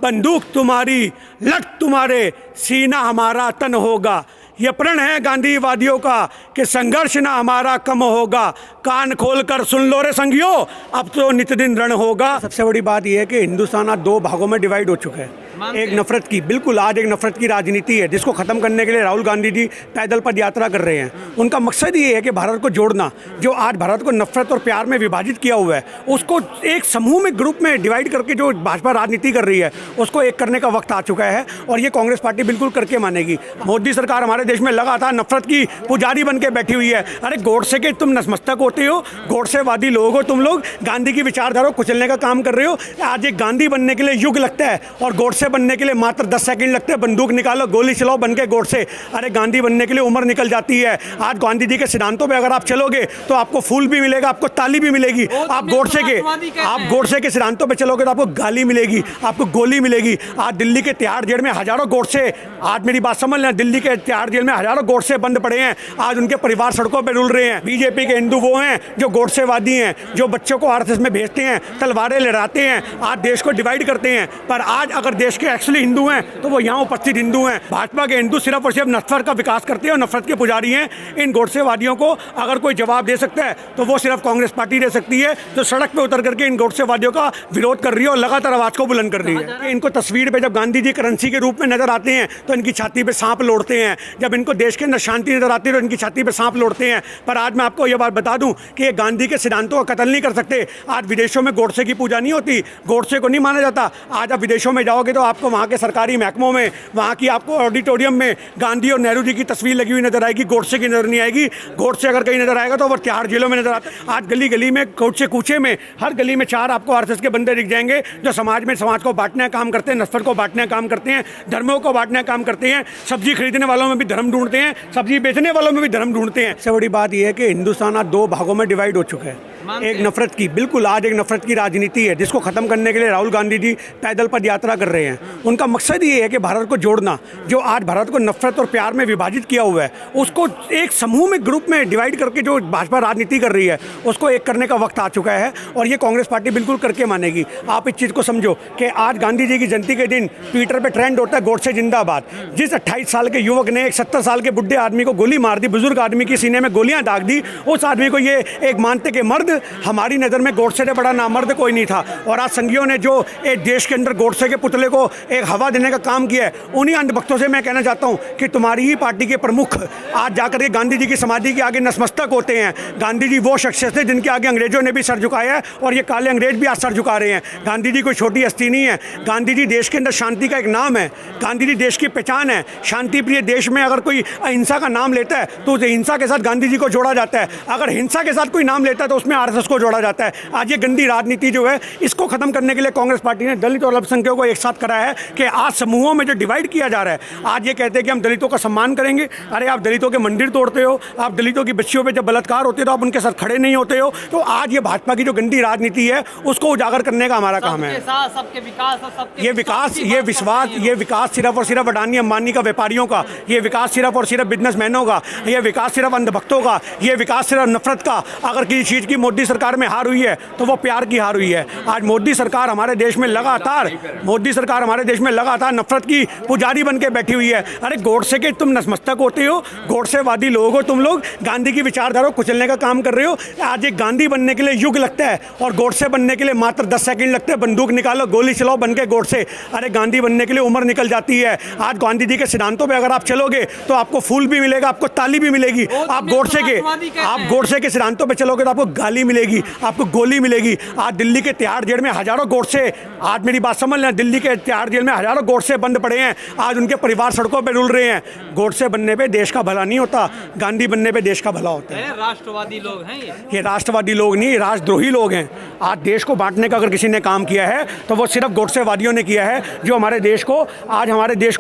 बंदूक तुम्हारी, लट तुम्हारे, सीना हमारा तन होगा। ये प्रण है गांधीवादियों का कि संघर्ष ना हमारा कम होगा। कान खोलकर सुन लो रे संगियो, अब तो नित दिन रण होगा। सबसे बड़ी बात यह है कि हिंदुस्तान आज दो भागों में डिवाइड हो चुका है। एक नफरत की, बिल्कुल आज एक नफरत की राजनीति है जिसको ख़त्म करने के लिए राहुल गांधी जी पैदल पद यात्रा कर रहे हैं। उनका मकसद ये है कि भारत को जोड़ना, जो आज भारत को नफरत और प्यार में विभाजित किया हुआ है उसको एक समूह में, ग्रुप में डिवाइड करके जो भाजपा राजनीति कर रही है उसको एक करने का वक्त आ चुका है और ये कांग्रेस पार्टी बिल्कुल करके मानेगी। मोदी सरकार हमारे देश में लगातार नफरत की पुजारी बन के बैठी हुई है। अरे गोडसे के तुम नतमस्तक होते हो, गोडसेवादी लोग हो तुम लोग, गांधी की विचारधारा को कुचलने का काम कर रहे हो। आज एक गांधी बनने के लिए युग लगता है और गोडसे बनने के लिए मात्र 10 सेकंड लगते हैं। बंदूक निकालो, गोली चलाओ बन के गोडसे। अरे गांधी बनने के लिए उम्र निकल जाती है। आज गांधी जी के सिद्धांतों पे अगर आप चलोगे तो आपको फूल भी मिलेगा, आपको ताली भी मिलेगी। आप गोडसे के सिद्धांतों पे चलोगे तो आपको गाली मिलेगी, आपको गोली मिलेगी। आज दिल्ली के तिहाड़ जेल में हजारों गोडसे, आज मेरी बात समझ लें, दिल्ली के तिहाड़ जेल में हजारों गोडसे बंद पड़े हैं। आज उनके परिवार सड़कों पर रुल रहे हैं। बीजेपी के हिंदू वो हैं जो गोडसेवादी हैं, जो बच्चों को आरएसएस में भेजते हैं, तलवारें लहराते हैं, आज देश को डिवाइड करते हैं। पर आज अगर देश के एक्चुअली हिंदू हैं तो वो यहाँ उपस्थित हिंदू हैं। भाजपा के हिंदू सिर्फ और सिर्फ नफरत का विकास करते हैं और नफरत के पुजारी हैं। इन गोडसेवादियों को अगर कोई जवाब दे सकता है तो वो सिर्फ कांग्रेस पार्टी दे सकती है, जो सड़क पे उतर करके इन गोडसेवादियों का विरोध कर रही है और लगातार आवाज को बुलंद कर रही है। इनको तस्वीर पे जब गांधी जी करेंसी के रूप में नजर आते हैं तो इनकी छाती पे सांप लौटते हैं। जब इनको देश के अंदर शांति नजर आती है तो इनकी छाती पे सांप लौटते हैं। पर आज मैं आपको यह बात बता दूं कि ये गांधी के सिद्धांतों का कत्ल नहीं कर सकते। आज विदेशों में गोडसे की पूजा नहीं होती, गोडसे को नहीं माना जाता। आज आप विदेशों में जाओगे तो आपको वहाँ के सरकारी महकमों में, वहाँ की आपको ऑडिटोरियम में गांधी और नेहरू जी की तस्वीर लगी हुई नजर आएगी, गोडसे की नजर नहीं आएगी। गोडसे अगर कहीं नजर आएगा तो वो तिहाड़ जेलों में नजर आता है। आज गली गली में, कोचे कूचे में, हर गली में 4 आपको आरएसएस के बंदे दिख जाएंगे जो समाज को बांटने का काम करते हैं, नफरत को बांटने का काम करते हैं, धर्मों को बांटने का काम करते हैं। सब्जी खरीदने वालों में भी धर्म ढूंढते हैं, सब्जी बेचने वालों में भी धर्म ढूंढते हैं। सबसे बड़ी बात यह है कि हिंदुस्तान आज दो भागों में डिवाइड हो चुका है। एक नफरत की, बिल्कुल आज एक नफरत की राजनीति है जिसको खत्म करने के लिए राहुल गांधी जी पैदल पद यात्रा कर रहे हैं। उनका मकसद ये है कि भारत को जोड़ना, जो आज भारत को नफरत और प्यार में विभाजित किया हुआ है उसको एक समूह में, ग्रुप में डिवाइड करके जो भाजपा राजनीति कर रही है उसको एक करने का वक्त आ चुका है और ये कांग्रेस पार्टी बिल्कुल करके मानेगी। आप इस चीज़ को समझो कि आज गांधी जी की जयंती के दिन ट्विटर पर ट्रेंड होता है गोडसे जिंदाबाद। जिस 28 साल के युवक ने एक 70 साल के बुढ़े आदमी को गोली मार दी, बुजुर्ग आदमी की सीने में गोलियां दाग दी, उस आदमी को ये एक मानते कि मर्द, हमारी नज़र में गोडसे से बड़ा नामर्द कोई नहीं था। और आज संघियों ने जो एक देश के अंदर गोडसे के पुतले को एक हवा देने का काम किया है, उन्हीं अंधभक्तों से मैं कहना चाहता हूं कि तुम्हारी ही पार्टी के प्रमुख आज जाकर के गांधी जी की समाधि के आगे नतमस्तक होते हैं। गांधी जी वो शख्सियत थे जिनके आगे अंग्रेजों ने भी सर झुकाया है और ये काले अंग्रेज भी आज सर झुका रहे हैं। गांधी जी कोई छोटी हस्ती नहीं है। गांधी जी देश के अंदर शांति का एक नाम है। गांधी जी देश की पहचान है। शांति प्रिय देश में अगर कोई अहिंसा का नाम लेता है तो उस हिंसा के साथ गांधी जी को जोड़ा जाता है। अगर हिंसा के साथ कोई नाम लेता है तो उसमें आरएसएस को जोड़ा जाता है। आज ये गंदी राजनीति जो है इसको खत्म करने के लिए कांग्रेस पार्टी ने दलित और अल्पसंख्यकों को एक साथ कराया है कि आज समूहों में जो डिवाइड किया जा रहा है, आज ये कहते हैं कि हम दलितों का सम्मान करेंगे। अरे आप दलितों के मंदिर तोड़ते हो, आप दलितों की बच्चियों पे जब बलात्कार होते हो तो आप उनके साथ खड़े नहीं होते हो। तो आज ये भाजपा की जो गंदी राजनीति है उसको उजागर करने का हमारा काम है। ये विकास सिर्फ और सिर्फ अडानी अंबानी का, व्यापारियों का, ये विकास सिर्फ और सिर्फ बिजनेसमैनों का, ये विकास सिर्फ अंधभक्तों का, ये विकास सिर्फ नफरत का। अगर किसी चीज़ की मोदी सरकार में हार हुई है तो वो प्यार की हार हुई है। आज मोदी सरकार हमारे देश में लगातार नफरत की पुजारी बन के बैठी हुई है। अरे गोडसे के तुम नतमस्तक होते हो, गोडसेवादी लोग हो तुम लोग, गांधी की विचारधारा को कुचलने का काम कर रहे हो। आज एक गांधी बनने के लिए युग लगता है और गोडसे बनने के लिए मात्र 10 सेकंड लगते हैं। बंदूक निकालो, गोली चलाओ बन के गोडसे। अरे गांधी बनने के लिए उम्र निकल जाती है। आज गांधी जी के सिद्धांतों पे अगर आप चलोगे तो आपको फूल भी मिलेगा, आपको ताली भी मिलेगी। आप गोडसे के सिद्धांतों पे चलोगे तो आपको गाली मिलेगी, आपको गोली मिलेगी। आज दिल्ली के तिहाड़ जेल में हजारों गोडसे, आज मेरी बात समझ लें, दिल्ली के तिहाड़ जेल में हजारों गोडसे बंद पड़े हैं। आज उनके परिवार सड़कों पर रुल रहे हैं। गोडसे बनने पे देश का भला नहीं होता, गांधी बनने पे देश का भला होता है। राष्ट्रवादी लोग हैं ये राष्ट्रवादी लोग नहीं, राष्ट्रद्रोही लोग हैं। आज देश को बांटने का अगर किसी ने काम किया है तो वो सिर्फ गोडसेवादियों ने किया है, जो हमारे देश को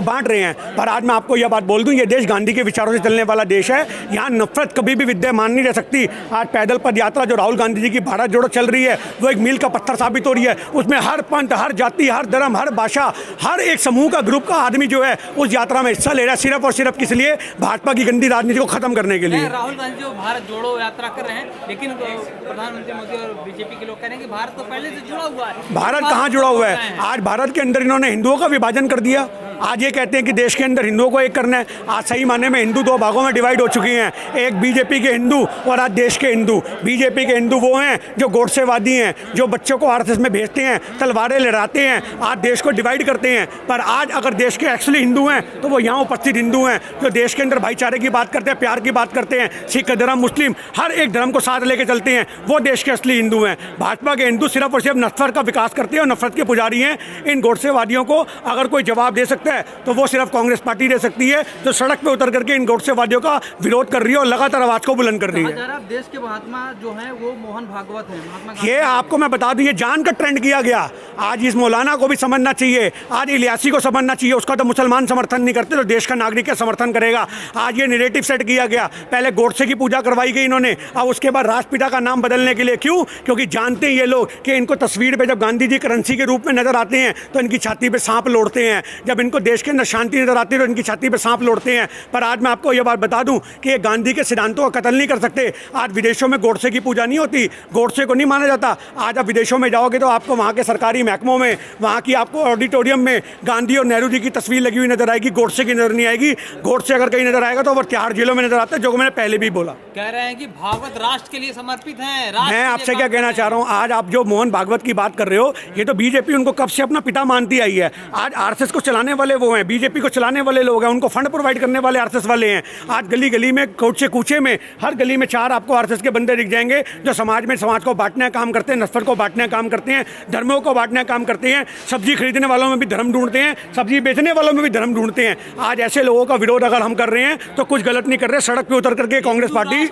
बांट रहे हैं। पर आज मैं आपको यह बात बोल दूं, ये देश गांधी के विचारों से चलने वाला देश है। यहाँ नफरत कभी भी विद्यमान नहीं रह सकती। आज पैदल पद यात्रा जो राहुल गांधी जी की भारत जोड़ो चल रही है वो एक मील का पत्थर साबित हो रही है। उसमें हर पंथ, हर जाति, हर धर्म, हर भाषा, हर एक समूह का ग्रुप का आदमी जो है उस यात्रा में हिस्सा ले रहा है, सिर्फ और सिर्फ किस लिए? भाजपा की गंदी राजनीति को खत्म करने के लिए। राहुल गांधी जो भारत जोड़ो यात्रा कर रहे हैं, लेकिन प्रधानमंत्री मोदी और बीजेपी के लोग कह रहे हैं कि भारत तो पहले से जुड़ा हुआ है। भारत कहाँ जुड़ा हुआ है? आज भारत के अंदर इन्होंने हिंदुओं का विभाजन कर दिया। आज ये कहते हैं कि देश के अंदर हिंदुओं को एक करना है। आज सही माने में हिंदू दो भागों में डिवाइड हो चुकी हैं, एक बीजेपी के हिंदू और आज देश के हिंदू। बीजेपी के हिंदू वो हैं जो गोडसेवादी हैं, जो बच्चों को आरएसएस में भेजते हैं, तलवारें लहराते हैं, आज देश को डिवाइड करते हैं। पर आज अगर देश के एक्चुअली हिंदू हैं तो वो यहाँ उपस्थित हिंदू हैं जो देश के अंदर भाईचारे की बात करते हैं, प्यार की बात करते हैं, सिख धर्म, मुस्लिम, हर एक धर्म को साथ लेके चलते हैं, वो देश के असली हिंदू हैं। भाजपा के हिंदू सिर्फ और सिर्फ नफरत का विकास करते हैं और नफरत के पुजारी हैं। इन गोडसेवादियों को अगर कोई जवाब दे सकता है तो वो सिर्फ कांग्रेस पार्टी दे सकती है, जो सड़क पे उतर करके इन गोडसेवादियों का विरोध कर रही है और लगातार आवाज को बुलंद कर रही है। देश के महात्मा जो है वो मोहन भागवत है, महात्मा। ये आपको मैं बता दूं, ये जानकर ट्रेंड किया गया। आज इस मौलाना को भी समझना चाहिए, आज इलियासी को समझना चाहिए। उसका तो मुसलमान समर्थन नहीं करते, तो देश का नागरिक क्या समर्थन करेगा? आज ये नैरेटिव सेट किया गया, पहले गोडसे की पूजा करवाई गई इन्होंने, अब उसके बाद राष्ट्रपिता का नाम बदलने के लिए। क्यों? क्योंकि जानते हैं ये लोग कि इनको तस्वीर पे जब गांधी जी करेंसी के रूप में नजर आते हैं तो इनकी छाती पे सांप लौटते हैं, जब इनको देश के अंदर शांति नजर आती है तो इनकी छाती पे सांप लौटते हैं। पर आज मैं आपको ये बात बता दूं कि ये गांधी के सिद्धांतों का कत्ल नहीं कर सकते। आज विदेशों में गोडसे की पूजा नहीं होती, गोडसे को नहीं माना जाता। आज आप विदेशों में जाओगे तो आपको वहाँ के सरकारी महकमों में, वहाँ की आपको ऑडिटोरियम में गांधी और नेहरू जी की तस्वीर लगी हुई नजर आएगी, गोडसे की नजर नहीं आएगी। गोडसे अगर कहीं नजर आएगा तो वो तिहाड़ जेलों में नजर आता है, जो मैंने पहले भी बोला। कह रहे हैं कि भागवत राष्ट्र के लिए समर्पित है। मैं आपसे क्या कहना चाह रहा हूँ, आज आप जो मोहन भागवत की बात कर रहे हो, ये तो बीजेपी उनको कब से अपना पिता मानती आई है। आज आरएसएस को चलाने वाले वो हैं, बीजेपी को चलाने वाले लोग हैं, उनको फंड प्रोवाइड करने वाले आरएसएस वाले हैं। आज गली गली में, कूचे कूचे में, हर गली में 4 आपको आरएसएस के बंदे दिख जाएंगे जो समाज में समाज को बांटने का काम करते हैं, नफरत को बांटने का काम करते हैं, धर्मों को बांटने का काम करते हैं। सब्जी खरीदने वालों में भी धर्म ढूंढते हैं, सब्जी बेचने वालों में भी धर्म ढूंढते हैं। आज ऐसे लोगों का विरोध अगर हम कर रहे हैं तो कुछ गलत नहीं कर रहे। सड़क पे उतर करके कांग्रेस पार्टी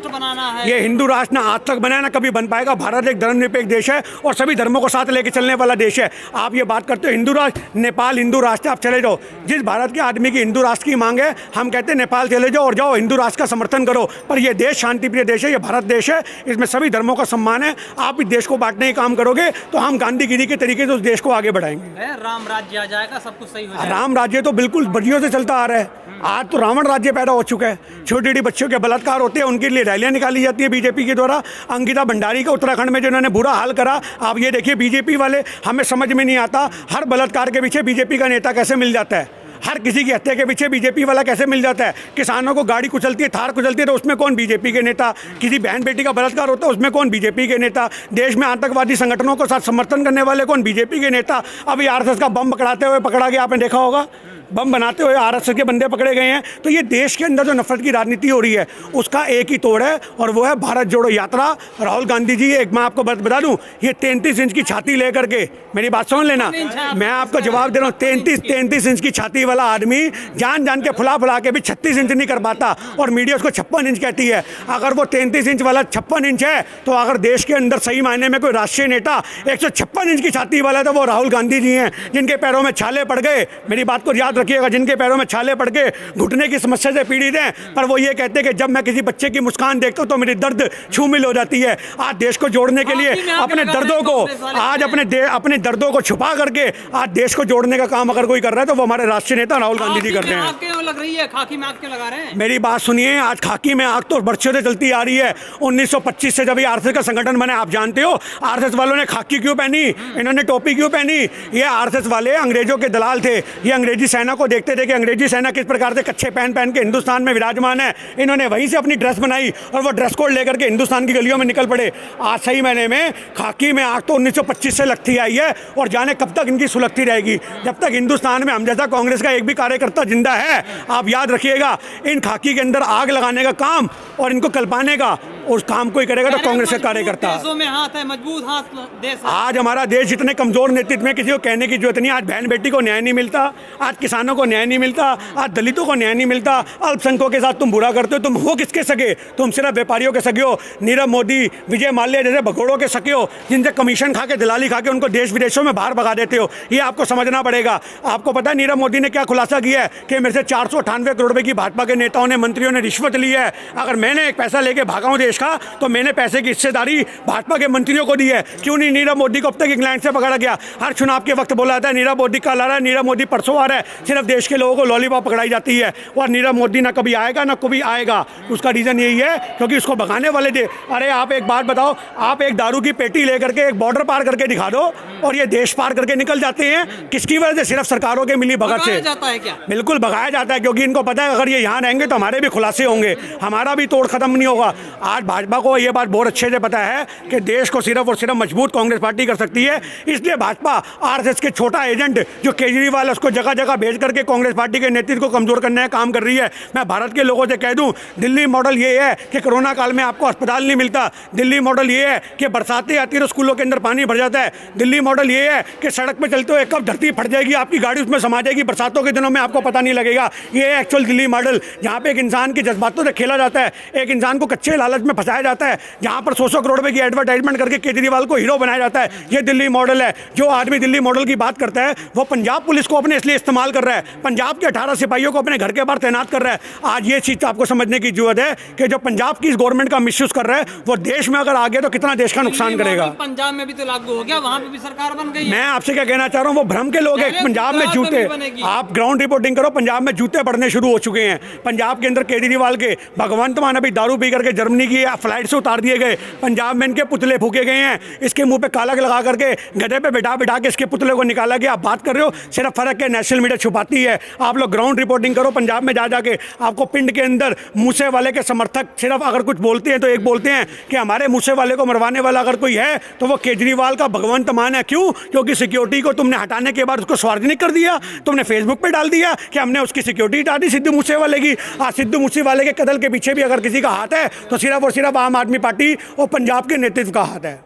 ये हिंदू राष्ट्र ना आज तक बनाया ना कभी बन पाएगा। भारत एक धर्मनिरपेक्ष देश है और सभी धर्मों को साथ लेके चलने वाला देश है। आप ये बात करते हो हिंदू राष्ट्र, नेपाल हिंदू राष्ट्र, आप चले जाओ। जिस भारत के आदमी की हिंदू राष्ट्र की मांग है, हम कहते हैं नेपाल चले जाओ और जाओ हिंदू राष्ट्र का समर्थन करो। पर यह देश शांति प्रिय देश है, ये भारत देश है, इसमें सभी धर्मों का सम्मान है। आप इस देश को बांटने का काम करोगे तो हम गांधीगिरी के तरीके से उस देश को आगे बढ़ाएंगे। राम राज्य आ जाएगा, सब कुछ सही हो जाएगा। राम राज्य तो बिल्कुल बदियों से चलता आ रहा है। आज तो रावण राज्य पैदा हो चुका है। छोटी छोटी बच्चों के बलात्कार होते हैं, उनके लिए रैलियां निकाली जाती है बीजेपी के द्वारा। अंकिता भंडारी का उत्तराखंड में जिन्होंने बुरा हाल करा, आप ये देखिए बीजेपी वाले, हमें समझ में नहीं आता हर बलात्कार के पीछे बीजेपी का नेता कैसे मिल जाता है, हर किसी की हत्या के पीछे बीजेपी वाला कैसे मिल जाता है। किसानों को गाड़ी कुचलती है, थार कुचलती है, तो उसमें कौन? बीजेपी के नेता। किसी बहन बेटी का बलात्कार होता है, उसमें कौन? बीजेपी के नेता। देश में आतंकवादी संगठनों को साथ समर्थन करने वाले कौन? बीजेपी के नेता। अभी आरएसएस का बम पकड़ाते हुए पकड़ा गया, आपने देखा होगा, बम बनाते हुए आरएसएस के बंदे पकड़े गए हैं। तो ये देश के अंदर जो नफरत की राजनीति हो रही है उसका एक ही तोड़ है और वो है भारत जोड़ो यात्रा। राहुल गांधी जी, एक मैं आपको बता दूं, ये 33 इंच की छाती लेकर के, मेरी बात सुन लेना, मैं आपको जवाब दे रहा हूँ, 33 इंच की छाती वाला आदमी जान जान के फुला के भी 36 इंच नहीं कर पाता और मीडिया उसको 56 इंच कहती है। अगर वो 33 इंच वाला 56 इंच है तो अगर देश के अंदर सही मायने में कोई राष्ट्रीय नेता 156 इंच की छाती वाला है तो वो राहुल गांधी जी हैं, जिनके पैरों में छाले पड़ गए। मेरी बात को याद रखिएगा, जिनके पैरों में छाले पड़ के घुटने की समस्या से पीड़ित हैं, पर वो ये कहते हैं कि जब मैं किसी बच्चे की मुस्कान देखता हूं तो मेरी दर्द छूमिल हो जाती है। आज देश को जोड़ने के लिए अपने दर्दों को, आज अपने दर्दों को छुपा करके आज देश को जोड़ने का काम अगर कोई कर रहा है तो वो हमारे राष्ट्रीय नेता राहुल गांधी जी कर रहे हैं। लग रही है खाकी में आग क्यों लगा रहे हैं? मेरी बात सुनिए, आज खाकी में आग तो बरसों से चलती आ रही है। 1925 से जब ये आरएसएस का संगठन बना, आप जानते हो आरएसएस वालों ने खाकी क्यों पहनी, इन्होंने टोपी क्यों पहनी? ये आरएसएस वाले अंग्रेजों के दलाल थे। ये अंग्रेजी सेना को देखते थे कि अंग्रेजी सेना किस प्रकार से कच्छे पहन के हिंदुस्तान में विराजमान है। इन्होंने वहीं से अपनी ड्रेस बनाई और वो ड्रेस कोड लेकर के हिंदुस्तान की गलियों में निकल पड़े। आज सही महीने में खाकी में आग तो 1925 से लगती आई है और जाने कब तक इनकी सुलगती रहेगी। जब तक हिंदुस्तान में हम जैसा कांग्रेस का एक भी कार्यकर्ता जिंदा है, आप याद रखिएगा, इन खाकी के अंदर आग लगाने का काम और इनको कल्पाने का उस काम को ही करेगा तो कांग्रेस का कार्यकर्ता। देशों में हाथ है, मजबूत हाथ देश है। आज हमारा देश इतने कमजोर नेतृत्व में किसी को कहने की जरूरत नहीं। आज बहन बेटी को न्याय नहीं मिलता, आज किसानों को न्याय नहीं मिलता, आज दलितों को न्याय नहीं मिलता। अल्पसंख्यकों के साथ तुम बुरा करते हो, तुम हो किसके सगे? तुम सिर्फ व्यापारियों के सगे हो। नीरव मोदी, विजय माल्या जैसे भगोड़ों के सगे हो, जिनसे कमीशन खा के, दलाली खा के उनको देश विदेशों में बाहर भगा देते हो। ये आपको समझना पड़ेगा। आपको पता है नीरव मोदी ने क्या खुलासा किया है कि मेरे से 498 करोड़ रुपए की भाजपा के नेताओं ने, मंत्रियों ने रिश्वत ली है। अगर मैंने एक पैसा लेके भागा हूं देश देश का, तो मैंने पैसे की हिस्सेदारी भाजपा के मंत्रियों को दी है। क्यों नहीं नीरव मोदी को अब तक इंग्लैंड से पकड़ा गया? हर चुनाव के वक्त बोला जाता है नीरव मोदी कल आ रहा है, नीरव मोदी परसों आ रहा है, सिर्फ देश के लोगों को लॉलीपॉप पकड़ाई जाती है और नीरव मोदी ना कभी आएगा ना कभी आएगा। उसका रीज़न यही है क्योंकि उसको भगाने वाले थे। अरे आप एक बात बताओ, आप एक दारू की पेटी लेकर के एक बॉर्डर पार करके दिखा दो और ये देश पार करके निकल जाते हैं। किसकी वजह से? सिर्फ सरकारों के मिली भगत से जाता है क्या? बिल्कुल भगाया जाता है, क्योंकि इनको पता है अगर ये यहाँ रहेंगे तो हमारे भी खुलासे होंगे, हमारा भी तोड़ खत्म नहीं होगा। आज भाजपा को ये बात बहुत अच्छे से पता है कि देश को सिर्फ और सिर्फ मजबूत कांग्रेस पार्टी कर सकती है। इसलिए भाजपा आरएसएस के छोटा एजेंट जो केजरीवाल उसको जगह जगह भेज करके कांग्रेस पार्टी के नेतृत्व को कमजोर करने का काम कर रही है। मैं भारत के लोगों से कह दूं, दिल्ली मॉडल ये है कि कोरोना काल में आपको अस्पताल नहीं मिलता। दिल्ली मॉडल ये है कि बरसातें आती है तो स्कूलों के अंदर पानी भर जाता है। दिल्ली मॉडल ये है कि सड़क पर चलते हुए कब धरती फट जाएगी, आपकी गाड़ी उसमें समा जाएगी, बरसातों के दिनों में आपको पता नहीं लगेगा। ये है एक्चुअल दिल्ली मॉडल, जहाँ पे एक इंसान के जज्बातों से खेला जाता है, एक इंसान को कच्चे लालच में फंसाया जाता है, जहाँ पर 100 करोड़ रुपए की एडवर्टाइजमेंट करके केजरीवाल को हीरो बनाया जाता है। ये दिल्ली मॉडल है। जो आदमी दिल्ली मॉडल की बात करता है वो पंजाब पुलिस को अपने इसलिए इस्तेमाल कर रहा है, पंजाब के 18 सिपाहियों को अपने घर के बाहर तैनात कर रहा है। आज ये चीज़ आपको समझने की जरूरत है कि जो पंजाब की इस गवर्नमेंट का मिसयूज कर रहा है वो देश में अगर आ गया तो कितना देश का नुकसान करेगा। पंजाब में भी तो लागू हो गया, वहाँ पे भी सरकार बन गई। मैं आपसे क्या कहना चाह रहा हूँ, वो भ्रम के लोग हैं। पंजाब में जूते, आप ग्राउंड रिपोर्टिंग करो, पंजाब में जूते पड़ने शुरू हो चुके हैं। पंजाब के अंदर केजरीवाल के भगवंत मान अभी दारू पी करके जर्मनी की फ्लाइट से उतार दिए गए। पंजाब में इनके पुतले फूके गए हैं, इसके मुंह पे काला लगा करके गधे पे बिठा बिठा के इसके पुतले को निकाला गया। आप बात कर रहे हो, सिर्फ फर्क है नेशनल मीडिया छुपाती है। आप लोग ग्राउंड रिपोर्टिंग करो पंजाब में जा जाके, आपको पिंड के अंदर मूसे वाले के समर्थक सिर्फ अगर कुछ बोलते हैं तो एक बोलते हैं कि हमारे मूसे वाले को मरवाने वाला अगर कोई है तो वो केजरीवाल का भगवंत मान है। क्यों? क्योंकि सिक्योरिटी को तुमने हटाने के बाद उसको सार्वजनिक कर दिया, तुमने फेसबुक पे डाल दिया कि हमने उसकी सिक्योरिटी हटा दी सिद्धू मूसे वाले की। आज सिद्धू मूसे वाले के कत्ल के पीछे भी अगर किसी का हाथ है तो सिर्फ और सिर्फ आम आदमी पार्टी और पंजाब के नेतृत्व का हाथ है।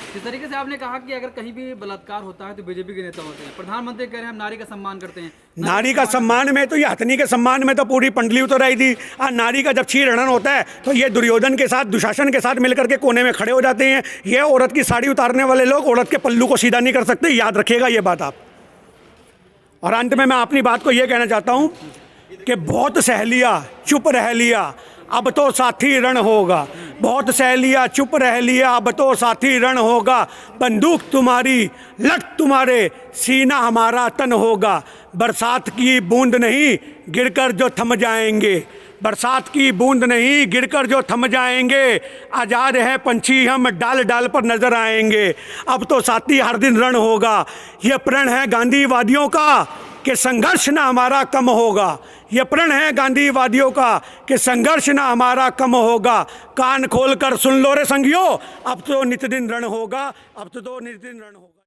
जिस तरीके से आपने कहा कि अगर कहीं भी बलात्कार होता है तो बीजेपी के नेता होते हैं, प्रधानमंत्री कह रहे हैं हम नारी का सम्मान करते हैं। नारी का सम्मान में तो ये हथनी के सम्मान में तो पूरी पंडली उतर आई थी। आज नारी का जब चीरहरण होता है तो ये दुर्योधन के साथ, दुशासन के साथ मिलकर के कोने में खड़े हो जाते हैं। ये औरत की साड़ी उतारने वाले लोग औरत के पल्लू को सीधा नहीं कर सकते, याद रखिएगा ये बात आप। और अंत में मैं अपनी बात को ये कहना चाहता हूँ कि बहुत सह लिया, चुप रह लिया, अब तो साथी रण होगा। बहुत सह लिया, चुप रह लिया, अब तो साथी रण होगा। बंदूक तुम्हारी, लट तुम्हारे, सीना हमारा तन होगा। बरसात की बूंद नहीं गिरकर जो थम जाएंगे, बरसात की बूंद नहीं गिरकर जो थम जाएंगे। आजाद है पंछी हम, डाल डाल पर नजर आएंगे। अब तो साथी हर दिन रण होगा। ये प्रण है गांधीवादियों का कि संघर्ष ना हमारा कम होगा। ये प्रण है गांधीवादियों का कि संघर्ष ना हमारा कम होगा। कान खोल कर सुन लो रे संगियो, अब तो नित दिन रण होगा, अब तो नित दिन रण होगा।